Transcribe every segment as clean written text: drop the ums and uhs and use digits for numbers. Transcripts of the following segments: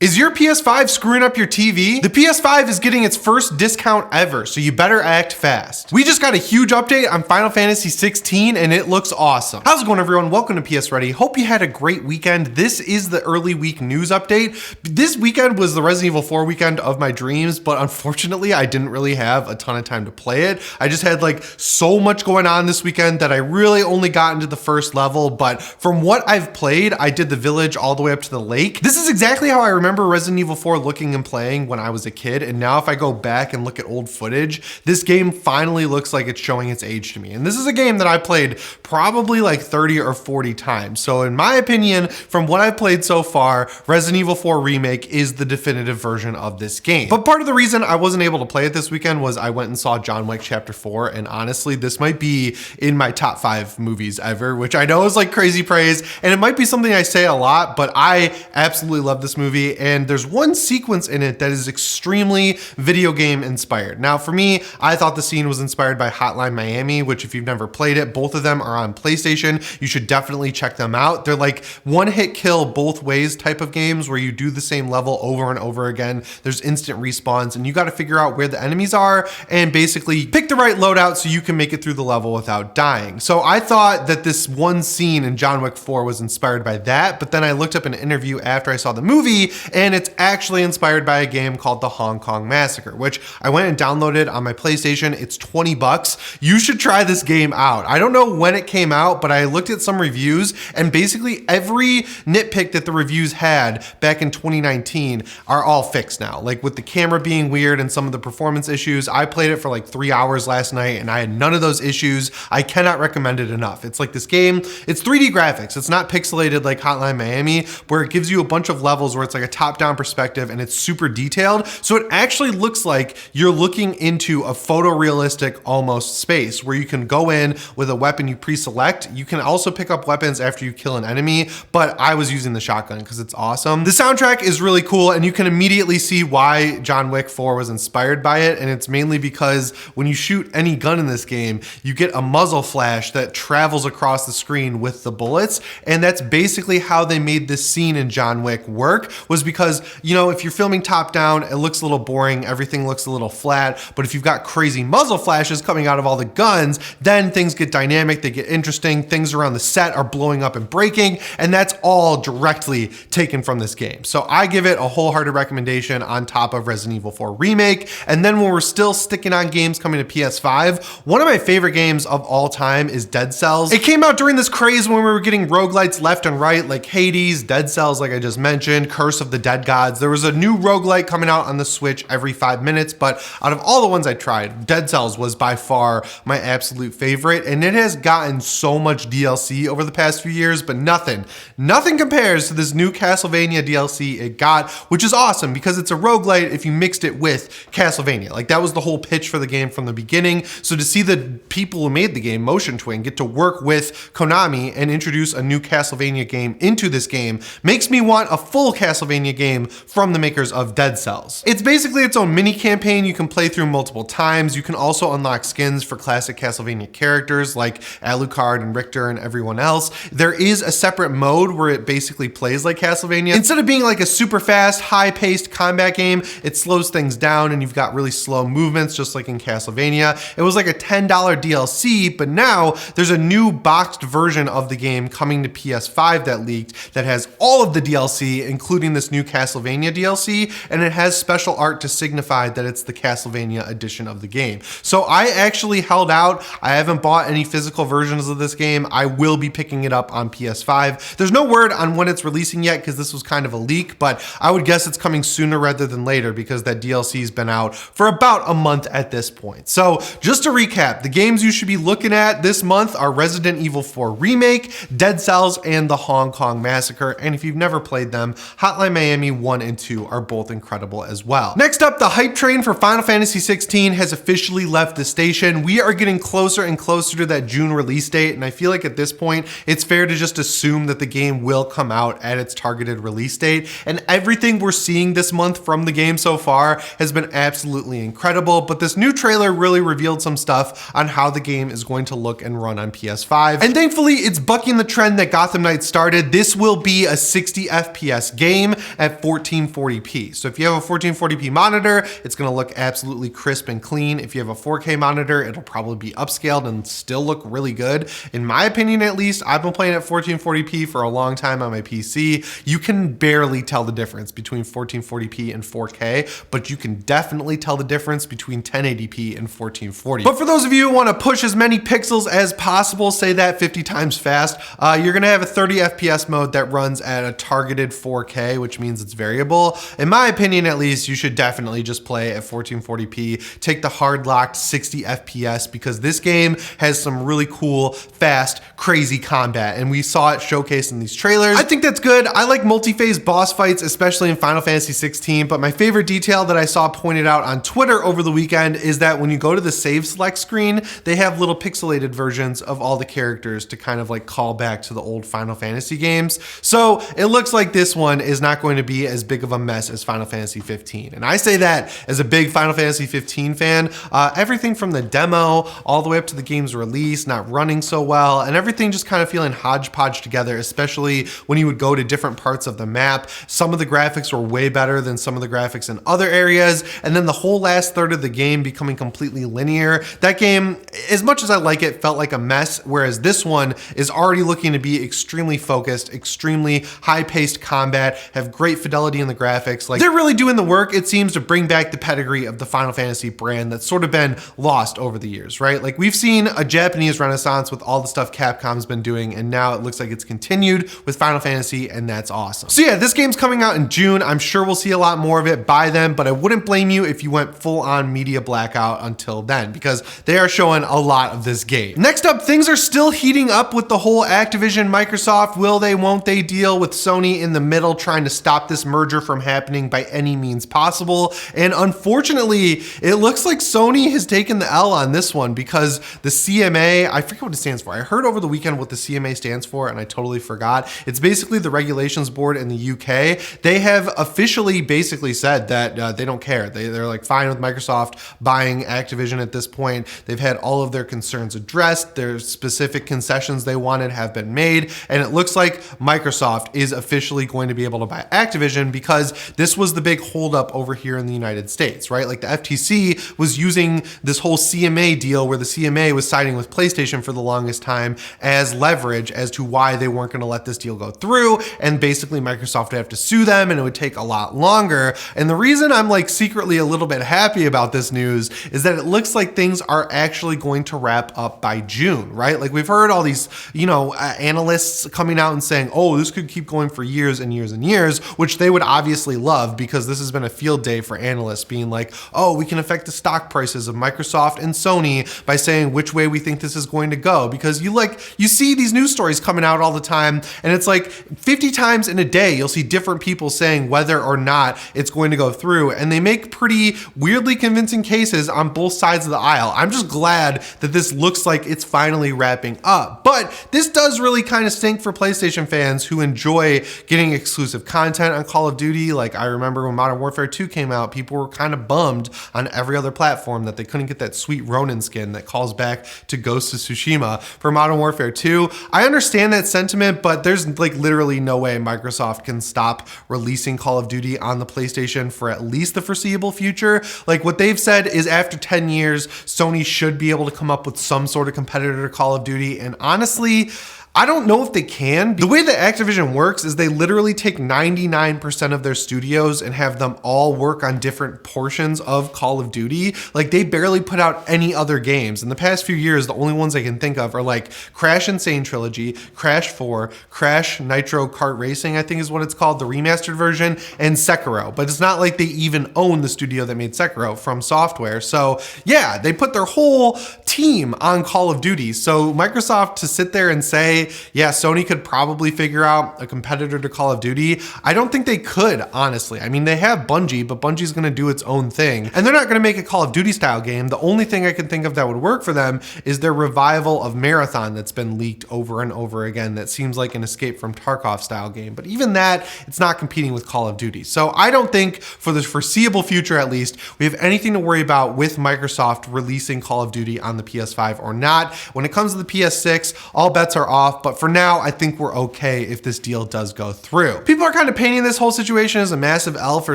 Is your PS5 screwing up your TV? The PS5 is getting its first discount ever, so you better act fast. We just got a huge update on Final Fantasy 16 and it looks awesome. How's it going, everyone? Welcome to PSReady. Hope you had a great weekend. This is the early week news update. This weekend was the Resident Evil 4 weekend of my dreams, but unfortunately I didn't really have a ton of time to play it. I just had like so much going on this weekend that I really only got into the first level, but from what I've played, I did the village all the way up to the lake. This is exactly how I remember Resident Evil 4 looking and playing when I was a kid, and now if I go back and look at old footage, this game finally looks like it's showing its age to me. And this is a game that I played probably like 30 or 40 times. So in my opinion, from what I've played so far, Resident Evil 4 Remake is the definitive version of this game. But part of the reason I wasn't able to play it this weekend was I went and saw John Wick Chapter 4, and honestly, this might be in my top 5 movies ever, which I know is like crazy praise, and it might be something I say a lot, but I absolutely love this movie. And there's one sequence in it that is extremely video game inspired. Now for me, I thought the scene was inspired by Hotline Miami, which if you've never played it, both of them are on PlayStation. You should definitely check them out. They're like one hit kill both ways type of games where you do the same level over and over again. There's instant respawns and you got to figure out where the enemies are and basically pick the right loadout so you can make it through the level without dying. So I thought that this one scene in John Wick 4 was inspired by that, but then I looked up an interview after I saw the movie and it's actually inspired by a game called the Hong Kong Massacre, which I went and downloaded on my PlayStation. It's 20 bucks. You should try this game out. I don't know when it came out, but I looked at some reviews and basically every nitpick that the reviews had back in 2019 are all fixed now. Like with the camera being weird and some of the performance issues, I played it for like 3 hours last night and I had none of those issues. I cannot recommend it enough. It's like this game, it's 3D graphics. It's not pixelated like Hotline Miami, where it gives you a bunch of levels where it's like a top-down perspective and it's super detailed. So it actually looks like you're looking into a photorealistic almost space where you can go in with a weapon you pre-select. You can also pick up weapons after you kill an enemy, but I was using the shotgun because it's awesome. The soundtrack is really cool and you can immediately see why John Wick 4 was inspired by it. And it's mainly because when you shoot any gun in this game, you get a muzzle flash that travels across the screen with the bullets. And that's basically how they made this scene in John Wick work, was because, you know, if you're filming top down, it looks a little boring, everything looks a little flat, but if you've got crazy muzzle flashes coming out of all the guns, then things get dynamic, they get interesting, things around the set are blowing up and breaking, and that's all directly taken from this game. So I give it a wholehearted recommendation on top of Resident Evil 4 Remake. And then when we're still sticking on games coming to PS5, one of my favorite games of all time is Dead Cells. It came out during this craze when we were getting roguelites left and right, like Hades, Dead Cells, like I just mentioned, Curse of the Dead Gods. There was a new roguelite coming out on the Switch every 5 minutes, but out of all the ones I tried, Dead Cells was by far my absolute favorite, and it has gotten so much DLC over the past few years, but nothing compares to this new Castlevania DLC it got, which is awesome because it's a roguelite if you mixed it with Castlevania. Like that was the whole pitch for the game from the beginning. So to see the people who made the game, Motion Twin, get to work with Konami and introduce a new Castlevania game into this game makes me want a full Castlevania game from the makers of Dead Cells. It's basically its own mini campaign you can play through multiple times. You can also unlock skins for classic Castlevania characters like Alucard and Richter and everyone else. There is a separate mode where it basically plays like Castlevania. Instead of being like a super fast, high-paced combat game, it slows things down and you've got really slow movements just like in Castlevania. It was like a $10 DLC, but now there's a new boxed version of the game coming to PS5 that leaked that has all of the DLC, including this new Castlevania DLC, and it has special art to signify that it's the Castlevania edition of the game. So I actually held out. I haven't bought any physical versions of this game. I will be picking it up on PS5. There's no word on when it's releasing yet because this was kind of a leak, but I would guess it's coming sooner rather than later because that DLC's been out for about a month at this point. So just to recap, the games you should be looking at this month are Resident Evil 4 Remake, Dead Cells, and the Hong Kong Massacre. And if you've never played them, Hotline Miami 1 and 2 are both incredible as well. Next up, the hype train for Final Fantasy 16 has officially left the station. We are getting closer and closer to that June release date, and I feel like at this point, it's fair to just assume that the game will come out at its targeted release date. And everything we're seeing this month from the game so far has been absolutely incredible, but this new trailer really revealed some stuff on how the game is going to look and run on PS5. And thankfully, it's bucking the trend that Gotham Knights started. This will be a 60 FPS game. at 1440p. So if you have a 1440p monitor, it's gonna look absolutely crisp and clean. If you have a 4K monitor, it'll probably be upscaled and still look really good. In my opinion, at least, I've been playing at 1440p for a long time on my PC. You can barely tell the difference between 1440p and 4K, but you can definitely tell the difference between 1080p and 1440. But for those of you who wanna push as many pixels as possible, say that 50 times fast, you're gonna have a 30 FPS mode that runs at a targeted 4K, which means it's variable. In my opinion, at least, you should definitely just play at 1440p, take the hard locked 60 FPS, because this game has some really cool, fast, crazy combat, and we saw it showcased in these trailers. I think that's good. I like multi-phase boss fights, especially in Final Fantasy 16, but my favorite detail that I saw pointed out on Twitter over the weekend is that when you go to the save select screen, they have little pixelated versions of all the characters to kind of like call back to the old Final Fantasy games. So it looks like this one is not going to be as big of a mess as Final Fantasy 15. And I say that as a big Final Fantasy 15 fan. Everything from the demo all the way up to the game's release not running so well, and everything just kind of feeling hodgepodge together, especially when you would go to different parts of the map. Some of the graphics were way better than some of the graphics in other areas, and then the whole last third of the game becoming completely linear. That game, as much as I like it, felt like a mess, whereas this one is already looking to be extremely focused, extremely high-paced combat, have great fidelity in the graphics. Like, they're really doing the work, it seems, to bring back the pedigree of the Final Fantasy brand that's sort of been lost over the years, right? Like, we've seen a Japanese renaissance with all the stuff Capcom's been doing, and now it looks like it's continued with Final Fantasy, and that's awesome. So yeah, this game's coming out in June. I'm sure we'll see a lot more of it by then, but I wouldn't blame you if you went full on media blackout until then, because they are showing a lot of this game. Next up, things are still heating up with the whole Activision Microsoft will they, won't they deal, with Sony in the middle trying to stop this merger from happening by any means possible. And unfortunately, it looks like Sony has taken the L on this one, because the CMA, I forget what it stands for. I heard over the weekend what the CMA stands for and I totally forgot. It's basically the regulations board in the UK. They have officially basically said that they don't care. They're like fine with Microsoft buying Activision at this point. They've had all of their concerns addressed. Their specific concessions they wanted have been made. And it looks like Microsoft is officially going to be able to buy Activision, because this was the big holdup over here in the United States, right? Like, the FTC was using this whole CMA deal where the CMA was siding with PlayStation for the longest time as leverage as to why they weren't going to let this deal go through. And basically Microsoft would have to sue them and it would take a lot longer. And the reason I'm like secretly a little bit happy about this news is that it looks like things are actually going to wrap up by June, right? Like, we've heard all these, analysts coming out and saying, oh, this could keep going for years and years and years, which they would obviously love, because this has been a field day for analysts being like, oh, we can affect the stock prices of Microsoft and Sony by saying which way we think this is going to go. Because you see these news stories coming out all the time, and it's like 50 times in a day, you'll see different people saying whether or not it's going to go through, and they make pretty weirdly convincing cases on both sides of the aisle. I'm just glad that this looks like it's finally wrapping up. But this does really kind of stink for PlayStation fans who enjoy getting exclusive content on Call of Duty. Like, I remember when Modern Warfare 2 came out, people were kind of bummed on every other platform that they couldn't get that sweet Ronin skin that calls back to Ghost of Tsushima for Modern Warfare 2. I understand that sentiment, but there's like literally no way Microsoft can stop releasing Call of Duty on the PlayStation for at least the foreseeable future. Like, what they've said is after 10 years, Sony should be able to come up with some sort of competitor to Call of Duty. And honestly, I don't know if they can. The way that Activision works is they literally take 99% of their studios and have them all work on different portions of Call of Duty. Like, they barely put out any other games. In the past few years, the only ones I can think of are like Crash Insane Trilogy, Crash 4, Crash Nitro Kart Racing, I think is what it's called, the remastered version, and Sekiro. But it's not like they even own the studio that made Sekiro, From Software. So yeah, they put their whole team on Call of Duty. So Microsoft to sit there and say, yeah, Sony could probably figure out a competitor to Call of Duty, I don't think they could, honestly. I mean, they have Bungie, but Bungie's gonna do its own thing. And they're not gonna make a Call of Duty style game. The only thing I can think of that would work for them is their revival of Marathon that's been leaked over and over again that seems like an Escape from Tarkov style game. But even that, it's not competing with Call of Duty. So I don't think, for the foreseeable future at least, we have anything to worry about with Microsoft releasing Call of Duty on the PS5 or not. When it comes to the PS6, all bets are off, but for now, I think we're okay if this deal does go through. People are kind of painting this whole situation as a massive L for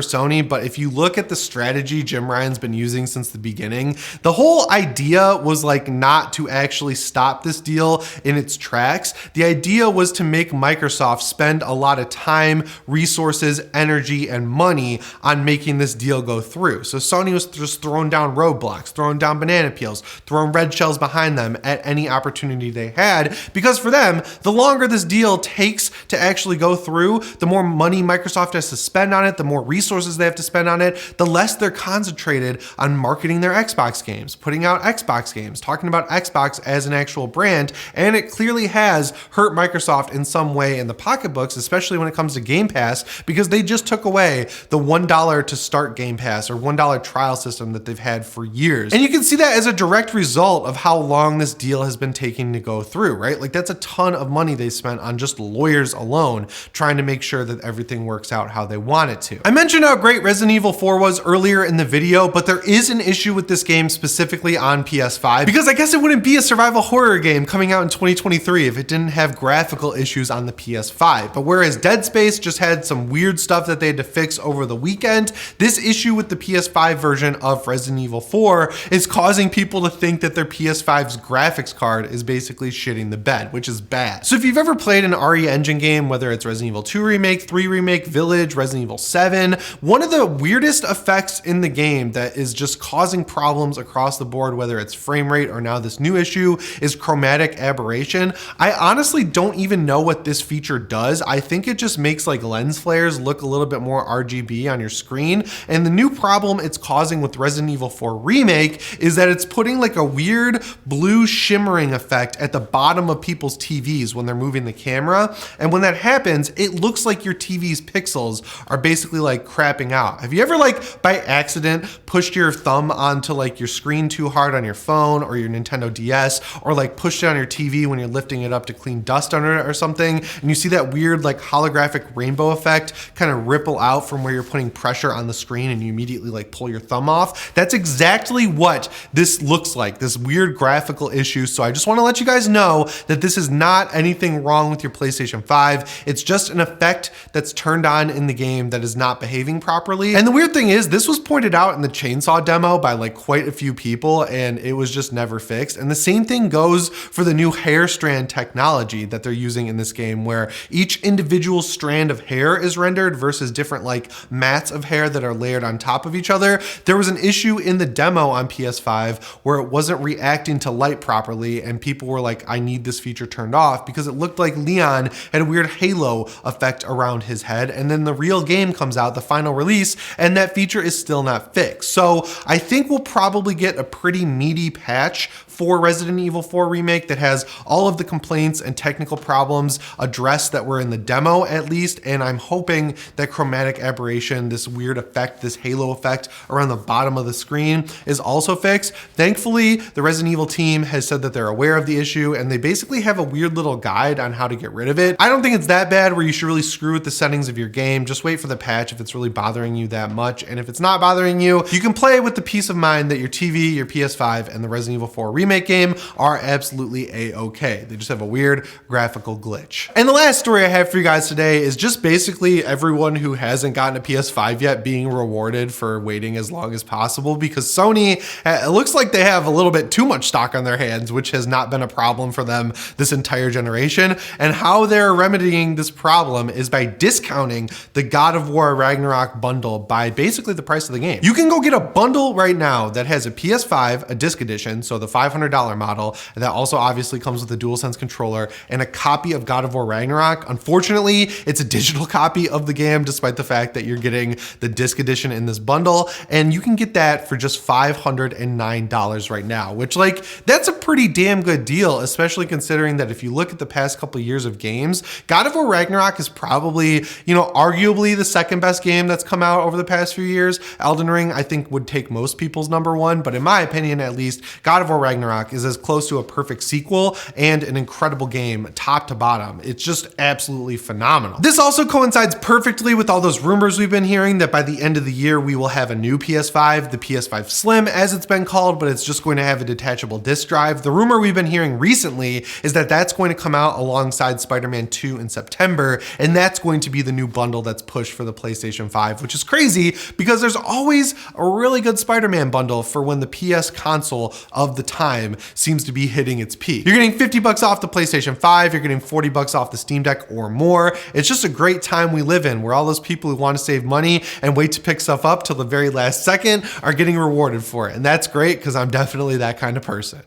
Sony, but if you look at the strategy Jim Ryan's been using since the beginning, the whole idea was like not to actually stop this deal in its tracks. The idea was to make Microsoft spend a lot of time, resources, energy, and money on making this deal go through. So Sony was just throwing down roadblocks, throwing down banana peels, throwing red shells behind them at any opportunity they had, because for them, the longer this deal takes to actually go through, the more money Microsoft has to spend on it, the more resources they have to spend on it, the less they're concentrated on marketing their Xbox games, putting out Xbox games, talking about Xbox as an actual brand, and it clearly has hurt Microsoft in some way in the pocketbooks, especially when it comes to Game Pass, because they just took away the $1 to start Game Pass or $1 trial system that they've had for years. And you can see that as a direct result of how long this deal has been taking to go through, right? Like that's a ton of money they spent on just lawyers alone trying to make sure that everything works out how they want it to. I mentioned how great Resident Evil 4 was earlier in the video, but there is an issue with this game specifically on PS5, because I guess it wouldn't be a survival horror game coming out in 2023 if it didn't have graphical issues on the PS5. But whereas Dead Space just had some weird stuff that they had to fix over the weekend, this issue with the PS5 version of Resident Evil 4 is causing people to think that their PS5's graphics card is basically shitting the bed, which is bad. So if you've ever played an RE Engine game, whether it's Resident Evil 2 Remake, 3 Remake, Village, Resident Evil 7, one of the weirdest effects in the game that is just causing problems across the board, whether it's frame rate or now this new issue, is chromatic aberration. I honestly don't even know what this feature does. I think it just makes like lens flares look a little bit more RGB on your screen. And the new problem it's causing with Resident Evil 4 Remake is that it's putting like a weird blue shimmering effect at the bottom of people's TVs when they're moving the camera. And when that happens, it looks like your TV's pixels are basically like crapping out. Have you ever like by accident pushed your thumb onto like your screen too hard on your phone or your Nintendo DS, or like pushed it on your TV when you're lifting it up to clean dust under it or something, and you see that weird like holographic rainbow effect kind of ripple out from where you're putting pressure on the screen and you immediately like pull your thumb off? That's exactly what this looks like, this weird graphical issue. So I just want to let you guys know that this is not anything wrong with your PlayStation 5. It's just an effect that's turned on in the game that is not behaving properly. And the weird thing is, this was pointed out in the chainsaw demo by like quite a few people, and it was just never fixed. And the same thing goes for the new hair strand technology that they're using in this game, where each individual strand of hair is rendered versus different like mats of hair that are layered on top of each other. There was an issue in the demo on PS5 where it wasn't reacting to light properly, and people were like, I need this feature turned off, because it looked like Leon had a weird halo effect around his head. And then the real game comes out, the final release, and that feature is still not fixed. So I think we'll probably get a pretty meaty patch for Resident Evil 4 Remake that has all of the complaints and technical problems addressed that were in the demo at least. And I'm hoping that chromatic aberration, this weird effect, this halo effect around the bottom of the screen, is also fixed. Thankfully, the Resident Evil team has said that they're aware of the issue, and they basically have a weird little guide on how to get rid of it. I don't think it's that bad where you should really screw with the settings of your game. Just wait for the patch if it's really bothering you that much. And if it's not bothering you, you can play with the peace of mind that your TV, your PS5, and the Resident Evil 4 Remake game are absolutely a-okay. They just have a weird graphical glitch. And the last story I have for you guys today is just basically everyone who hasn't gotten a PS5 yet being rewarded for waiting as long as possible, because Sony, it looks like they have a little bit too much stock on their hands, which has not been a problem for them this entire generation. And how they're remedying this problem is by discounting the God of War Ragnarok bundle by basically the price of the game. You can go get a bundle right now that has a PS5, a disc edition, so the $500 model, and that also obviously comes with a DualSense controller and a copy of God of War Ragnarok. Unfortunately, it's a digital copy of the game, despite the fact that you're getting the disc edition in this bundle, and you can get that for just $509 right now, which like, that's a pretty damn good deal, especially considering that if you look at the past couple of years of games, God of War Ragnarok is probably, you know, arguably the second best game that's come out over the past few years. Elden Ring, I think, would take most people's number one, but in my opinion, at least, God of War Ragnarok is as close to a perfect sequel and an incredible game top to bottom. It's just absolutely phenomenal. This also coincides perfectly with all those rumors we've been hearing that by the end of the year, we will have a new PS5, the PS5 Slim as it's been called, but it's just going to have have a detachable disk drive. The rumor we've been hearing recently is that that's going to come out alongside Spider-Man 2 in September, and that's going to be the new bundle that's pushed for the PlayStation 5, which is crazy because there's always a really good Spider-Man bundle for when the PS console of the time seems to be hitting its peak. You're getting 50 bucks off the PlayStation 5, you're getting 40 bucks off the Steam Deck or more. It's just a great time we live in where all those people who want to save money and wait to pick stuff up till the very last second are getting rewarded for it. And that's great because I'm definitely that kind of person.